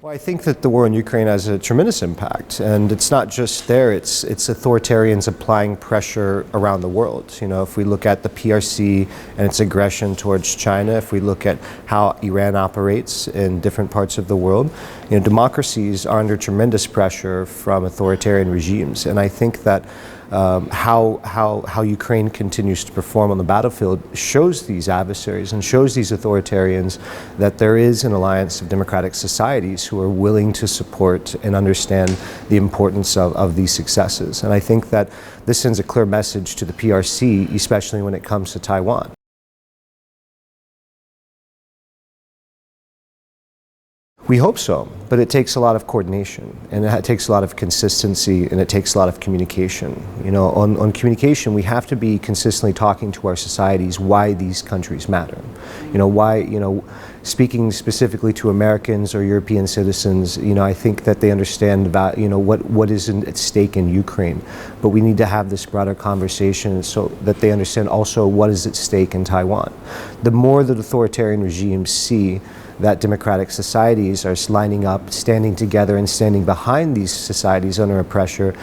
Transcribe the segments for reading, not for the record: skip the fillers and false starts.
Well, I think that the war in Ukraine has a tremendous impact, and it's not just there, it's authoritarians applying pressure around the world. You know, if we look at the PRC and its aggression towards China, if we look at how Iran operates in different parts of the world, you know, democracies are under tremendous pressure from authoritarian regimes, and I think that how Ukraine continues to perform on the battlefield shows these adversaries and shows these authoritarians that there is an alliance of democratic societies who are willing to support and understand the importance of these successes. And I think that this sends a clear message to the PRC, especially when it comes to Taiwan. We hope so, but it takes a lot of coordination, and it takes a lot of consistency, and it takes a lot of communication. You know, on communication, we have to be consistently talking to our societies why these countries matter. You know, why, you know, speaking specifically to Americans or European citizens, you know, I think that they understand about, you know, what is at stake in Ukraine, but we need to have this broader conversation so that they understand also what is at stake in Taiwan. The more that authoritarian regimes see that democratic societies are lining up, standing together and standing behind these societies under pressure,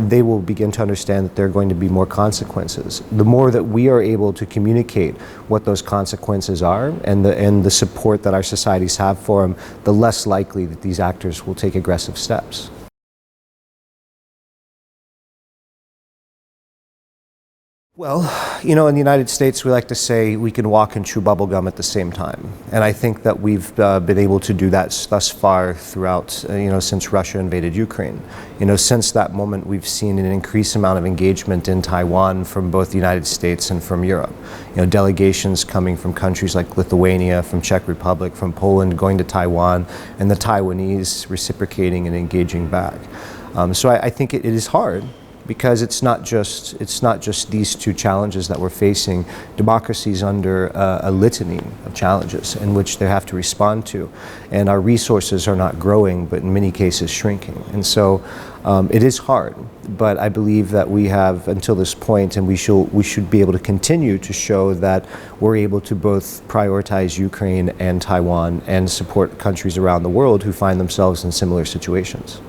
they will begin to understand that there are going to be more consequences. The more that we are able to communicate what those consequences are and the support that our societies have for them, the less likely that these actors will take aggressive steps. Well, you know, in the United States, we like to say we can walk and chew bubblegum at the same time. And I think that we've been able to do that thus far throughout, you know, since Russia invaded Ukraine. You know, since that moment, we've seen an increased amount of engagement in Taiwan from both the United States and from Europe. You know, delegations coming from countries like Lithuania, from Czech Republic, from Poland, going to Taiwan, and the Taiwanese reciprocating and engaging back. So I think it is hard, because it's not just these two challenges that we're facing. Democracy is under a litany of challenges in which they have to respond to, and our resources are not growing, but in many cases shrinking. And so it is hard, but I believe that we have until this point, and we should be able to continue to show that we're able to both prioritize Ukraine and Taiwan and support countries around the world who find themselves in similar situations.